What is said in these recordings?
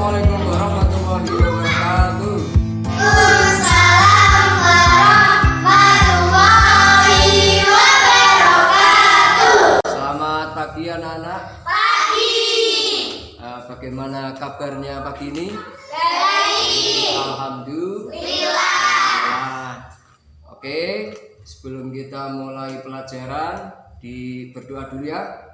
Assalamualaikum warahmatullahi wabarakatuh. Waalaikumsalam warahmatullahi wabarakatuh. Selamat pagi anak-anak. Pagi. Bagaimana kabarnya pagi ini? Baik. Alhamdulillah. Oke, sebelum kita mulai pelajaran, berdoa dulu ya.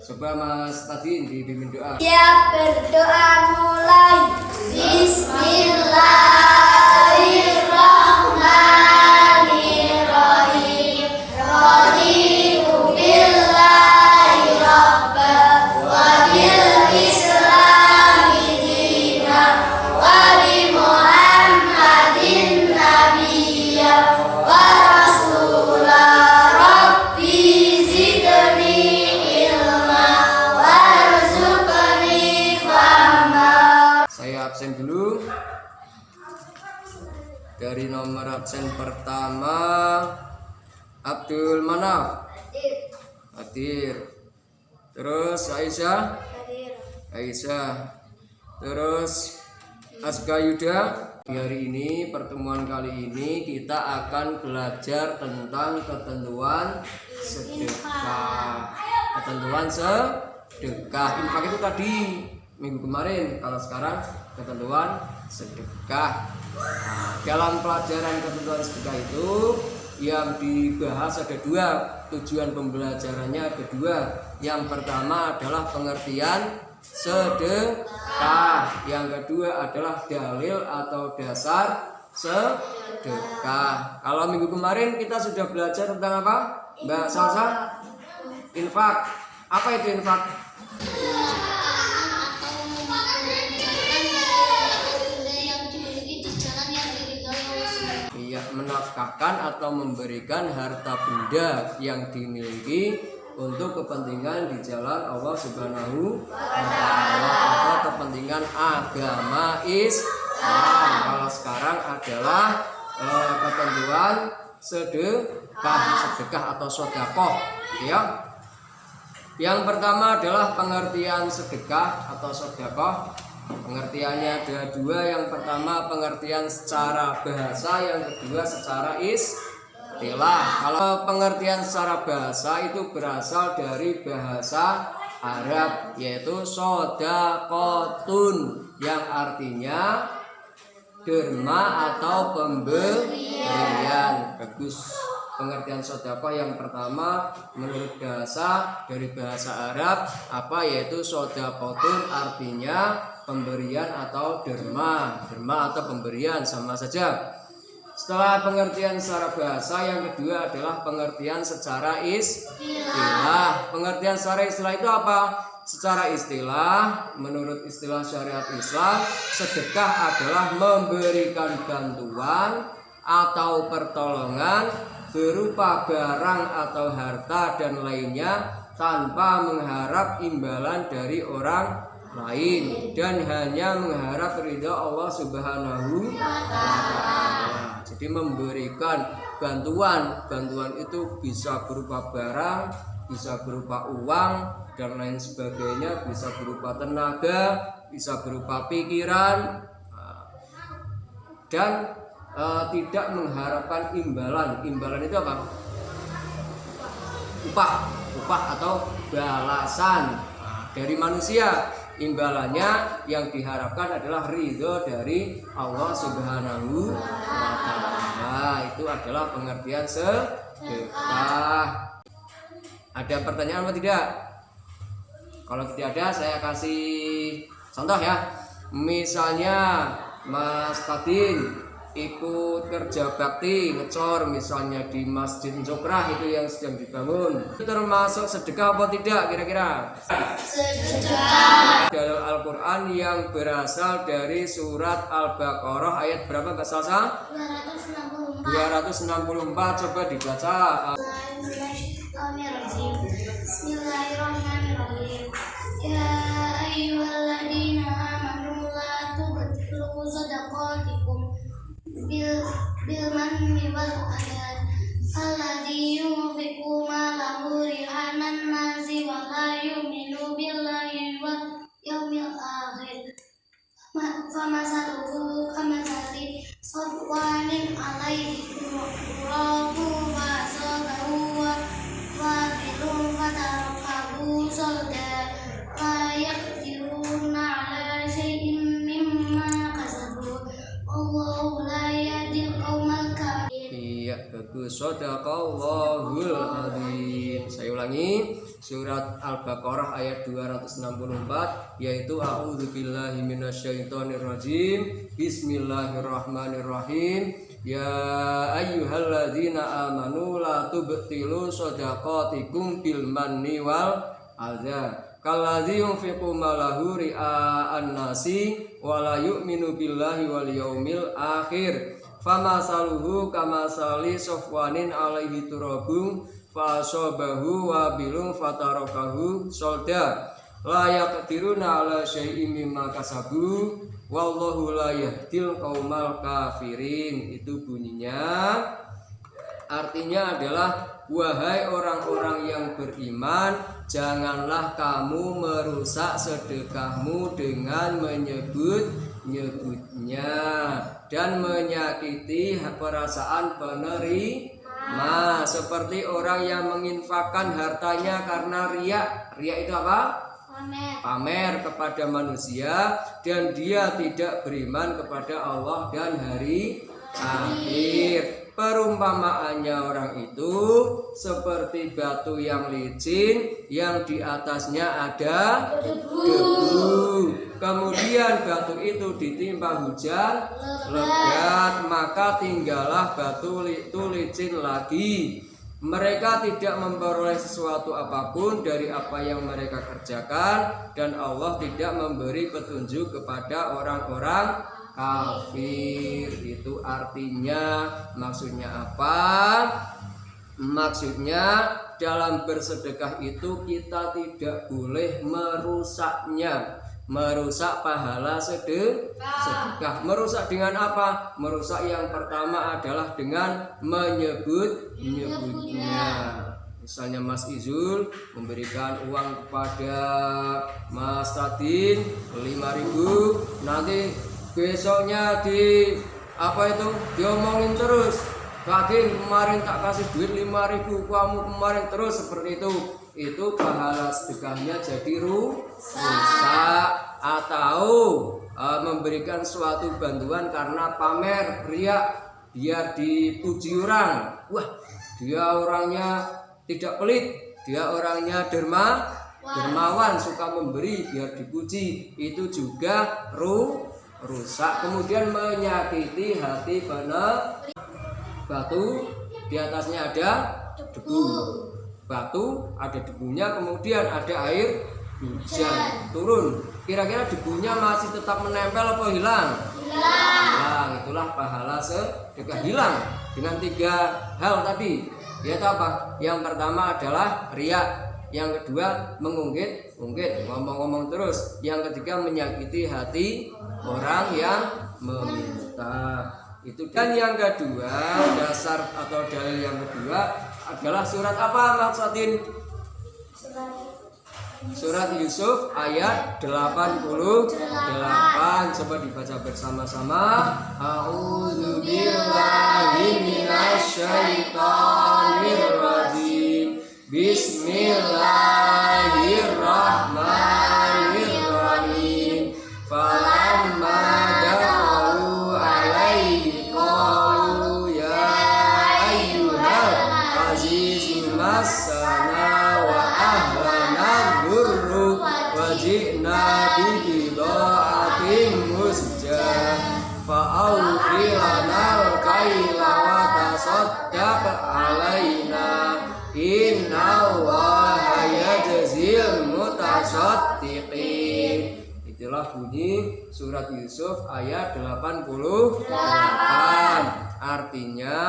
Coba Mas Tadin dipimpin doa. Siap berdoa mulai. Bismillahirrahmanirrahim. Raditu billahi rabba wa bil islami dina wa bi Muhammadin nabiyya wa rasula. Rabbi zidni ilma warzuqni fahma. Saya absen dulu. Dari nomor absen pertama Abdul Manaf, hadir. Terus Aisyah. Terus Asga Yuda. Di hari ini, pertemuan kali ini kita akan belajar tentang ketentuan sedekah. Ketentuan sedekah. Infak itu tadi minggu kemarin. Kalau sekarang ketentuan sedekah. Nah, dalam pelajaran ketentuan sedekah itu yang dibahas ada dua. Tujuan pembelajarannya ada dua. Yang pertama adalah pengertian sedekah. Yang kedua adalah dalil atau dasar sedekah. Kalau minggu kemarin kita sudah belajar tentang apa, Mbak Salsa? Infak. Apa itu infak? Iya, menafkahkan atau memberikan harta benda yang dimiliki untuk kepentingan di jalan Allah Subhanahu wa Ta'ala atau kepentingan agama Islam. Kalau sekarang adalah ketentuan sedekah atau sedekah, ya. Yang pertama adalah pengertian sedekah atau sedekah. Pengertiannya ada dua. Yang pertama pengertian secara bahasa, yang kedua secara istilah. Kalau pengertian secara bahasa itu berasal dari bahasa Arab, yaitu sodakotun, yang artinya derma atau pemberian. Bagus. Pengertian sedekah yang pertama menurut bahasa dari bahasa Arab apa, yaitu sodakotun, artinya pemberian atau derma atau pemberian, sama saja. Setelah pengertian secara bahasa, yang kedua adalah pengertian secara istilah. Pengertian secara istilah itu apa? Secara istilah, menurut istilah syariat Islam, sedekah adalah memberikan bantuan atau pertolongan berupa barang atau harta dan lainnya tanpa mengharap imbalan dari orang lain dan hanya mengharap ridha Allah Subhanahu wa Ta'ala. Jadi memberikan bantuan itu bisa berupa barang, bisa berupa uang dan lain sebagainya, bisa berupa tenaga, bisa berupa pikiran, dan tidak mengharapkan imbalan. Imbalan itu apa? Upah atau balasan dari manusia. Imbalannya yang diharapkan adalah ridho dari Allah Subhanahu wa Ta'ala. Itu adalah pengertian sedekah. Ada pertanyaan atau tidak? Kalau tidak ada, saya kasih contoh ya. Misalnya Mas Tadin ikut kerja bakti ngecor misalnya di Masjid Jokrah itu yang sedang dibangun, itu termasuk sedekah apa tidak kira-kira? Sedekah. Dalam Al-Quran yang berasal dari surat Al-Baqarah ayat berapa Mbak Salsa? 264. Coba dibaca. Bismillahirrahmanirrahim. Ya ayyuhalladzina amanu la tubtilu shadaqatikum bil manni wal adhan alladzi yunfiqu malahu rihanan nasi wa la yu'minu billahi wal yawmil akhir Shadaqallahul adzim. Saya ulangi, surat Al-Baqarah ayat 264, yaitu a'udzubillahi minasyaitonirrajim. Bismillahirrahmanirrahim. Ya ayyuhalladzina amanu la tubtilu shadaqatikum bil manni wal adza. Kalladzi yunfiqu malahu ria'an nasi wa la yu'minu billahi wal yaumil akhir. Famasaluhu kamasali sofwanin alaihi turabun fasobahu wabilun fatarakahu solda. La yaqdiruna ala syai'im mimma kasabu wallahu la yahdil qaumal kafirin. Itu bunyinya. Artinya adalah, wahai orang-orang yang beriman, janganlah kamu merusak sedekahmu dengan menyebut-nyebutnya dan menyakiti perasaan penerima, seperti orang yang menginfakkan hartanya karena riya. Riya itu apa? Pamer kepada manusia, dan dia tidak beriman kepada Allah dan hari akhir. Perumpamaannya orang itu seperti batu yang licin yang di atasnya ada debu. Kemudian batu itu ditimpa hujan lebat, maka tinggallah batu itu licin lagi. Mereka tidak memperoleh sesuatu apapun dari apa yang mereka kerjakan, dan Allah tidak memberi petunjuk kepada orang-orang kafir. Itu artinya, maksudnya apa? Maksudnya dalam bersedekah itu kita tidak boleh merusaknya, merusak pahala sedekah. Merusak dengan apa? Merusak yang pertama adalah dengan menyebut-nyebutnya. Misalnya Mas Izul memberikan uang kepada Mas Tadin 5.000, nanti besoknya diomongin terus, Tadin kemarin tak kasih duit 5.000, kamu kemarin terus, seperti itu pahala sedekahnya jadi rusak. Atau memberikan suatu bantuan karena pamer, riya, biar dipuji orang. Wah, dia orangnya tidak pelit, dia orangnya dermawan, suka memberi biar dipuji. Itu juga rusak. Kemudian menyakiti hati penerima. Batu di atasnya ada debu. Batu ada debunya, kemudian ada air hujan turun. Kira-kira debunya masih tetap menempel apa hilang? Hilang. Itulah pahala sedekah. Hilang dengan 3 hal tadi. Yaitu apa? Yang pertama adalah riya, yang kedua mengungkit, ngomong-ngomong terus, yang ketiga menyakiti hati orang yang meminta. Itu. Dan yang kedua, dasar atau dalil yang kedua adalah surat apa Maksudin? Surat Yusuf ayat 88. Coba dibaca bersama-sama. A'udzubillahi minasyaitonirrajim. Bismillahirrahmanirrahim. Falamma dakhalu alaihi qalu ya ayyuhal aziz massana wa ahlana durru wajibna bibidaatin musjah fa'awfi lanal kaila wa tasaddaq alaina innallaha yajzil mutasaddiqin. Itulah bunyi surat Yusuf ayat 88. Artinya,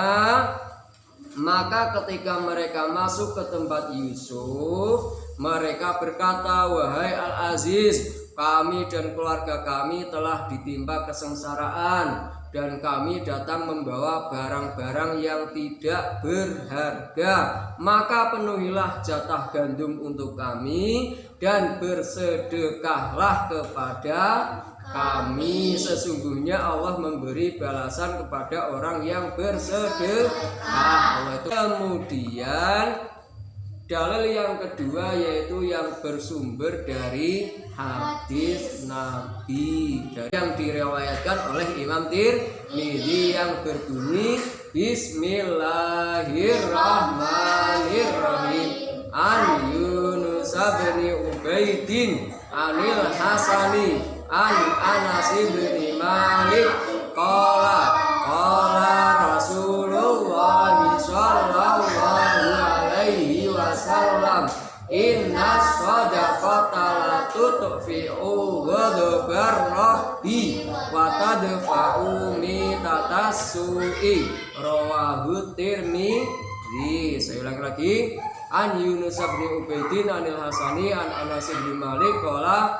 maka ketika mereka masuk ke tempat Yusuf, mereka berkata, wahai Al-Aziz, kami dan keluarga kami telah ditimpa kesengsaraan, dan kami datang membawa barang-barang yang tidak berharga. Maka penuhilah jatah gandum untuk kami dan bersedekahlah kepada kami. Sesungguhnya Allah memberi balasan kepada orang yang bersedekah. Kemudian dalil yang kedua yaitu yang bersumber dari hadis Nabi yang diriwayatkan oleh Imam Tirmidzi yang berbunyi, Bismillahirrahmanirrahim. An Yunus bin Ubaidin anil Hasani an Anas bin Malik qala Rasulullah sallallahu alaihi wasallam inna shadaqata la tutfi'u ghadabar rabbi wa tadfa'u mitatasu'i rawahu Tirmidzi. Saya ulang lagi. An Yunus bin Ubaidin anil Hasani an Anas bin Malik qala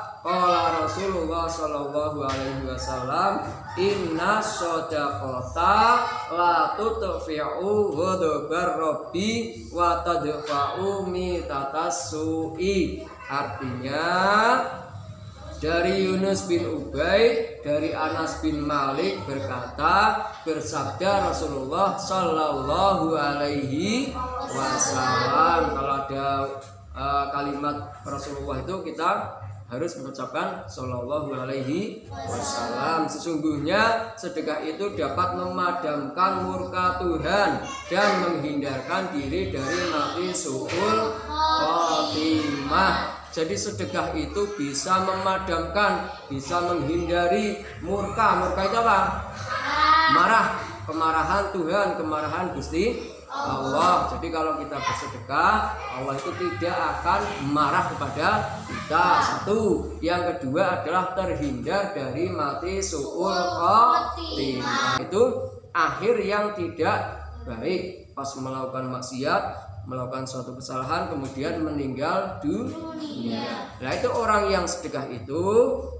Rasulullah sallallahu alaihi wasallam inna shadaqata la tutfi'u ghadabar rabbi wa tadfa'u mitatasu'i. Artinya dari Yunus bin Ubaid dari Anas bin Malik bersabda Rasulullah sallallahu alaihi wasallam. Kalau ada kalimat Rasulullah itu kita harus mengucapkan sallallahu alaihi wasallam. Sesungguhnya sedekah itu dapat memadamkan murka Tuhan dan menghindarkan diri dari mati su'ul khotimah. Jadi sedekah itu bisa memadamkan, bisa menghindari murka. Murka itu apa? Marah, kemarahan Tuhan, kemarahan Gusti Allah. Jadi kalau kita bersedekah, Allah itu tidak akan marah kepada kita. Satu. Yang kedua adalah terhindar dari mati su'ul khotimah. Itu akhir yang tidak baik pas melakukan maksiat, melakukan suatu kesalahan kemudian meninggal dunia. Nah itu orang yang sedekah itu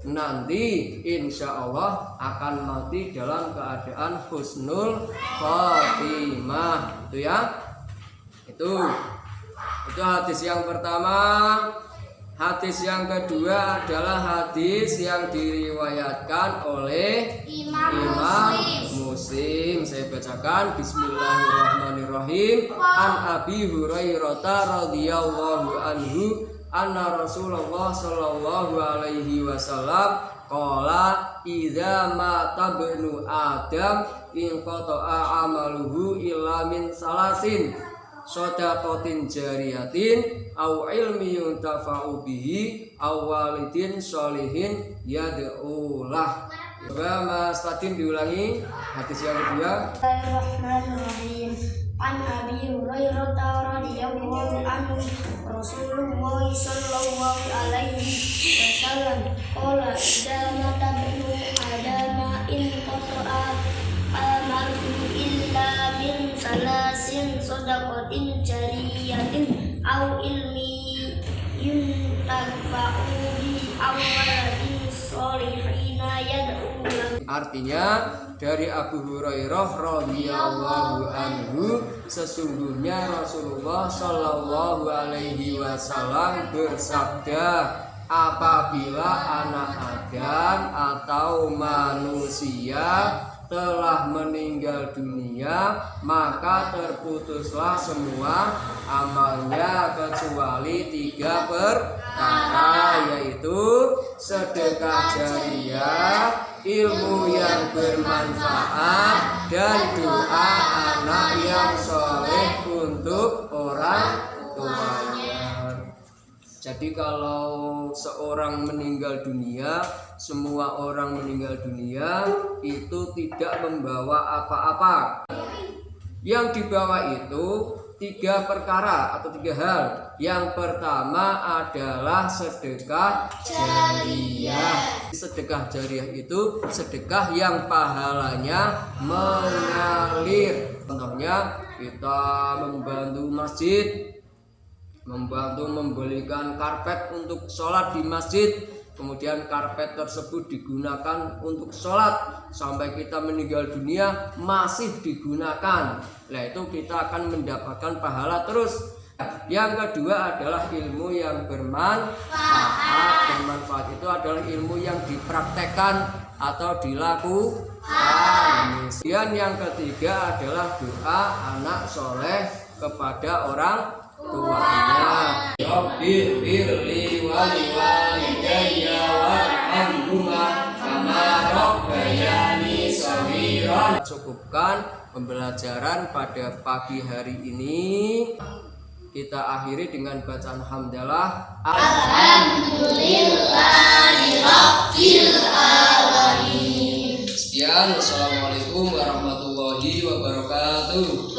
nanti insya Allah akan mati dalam keadaan husnul khotimah. Itu ya. Itu hadis yang pertama. Hadis yang kedua adalah hadis yang diriwayatkan oleh Imam Muslim. Saya bacakan. Bismillahirrahmanirrahim. An Abi Hurairah radhiyallahu anhu anna Rasulullah sallallahu alaihi wasallam qala idza mata ibnu Adam in qata'a amaluhu illa min salasin shadaqatin jariyatin au ilmi yuntafa'u bihi au walidin sholihin yad'ulah. Coba Mas Tadin diulangi hadis yang kedua. Bismillahirrahmanirrahim. An Abi Hurairah radhiyallahu anhu Rasulullah sallallahu alaihi wasallam qala idza mata ibnu Adam in qata'a amaluhu illa min salasin shadaqatin jariyatin au ilmi yuntafa'u bihi au waladin sholihin yad'ulah. Artinya dari Abu Hurairah radhiyallahu anhu sesungguhnya Rasulullah sallallahu alaihi wasallam bersabda apabila anak Adam atau manusia telah meninggal dunia maka terputuslah semua amalnya kecuali 3 perkara, yaitu sedekah jariyah, ilmu yang bermanfaat, dan doa anak yang soleh untuk orang tuanya. Jadi kalau seorang meninggal dunia, semua orang meninggal dunia itu tidak membawa apa-apa. Yang dibawa itu 3 perkara atau 3 hal. Yang pertama adalah sedekah jariyah. Sedekah jariyah itu sedekah yang pahalanya mengalir. Contohnya kita membantu masjid, membantu membelikan karpet untuk sholat di masjid, kemudian karpet tersebut digunakan untuk sholat sampai kita meninggal dunia masih digunakan. Nah itu kita akan mendapatkan pahala terus. Yang kedua adalah ilmu yang bermanfaat. Bermanfaat itu adalah ilmu yang dipraktekkan atau dilakukan. Kemudian yang ketiga adalah doa anak soleh kepada orang tuanya. Rabbi firli wali walidayya warhamhuma kama rabbayani shaghira. Cukupkan pembelajaran pada pagi hari ini. Kita akhiri dengan bacaan hamdalah. Alhamdulillahirabbil alamin. Sekian, wassalamualaikum warahmatullahi wabarakatuh.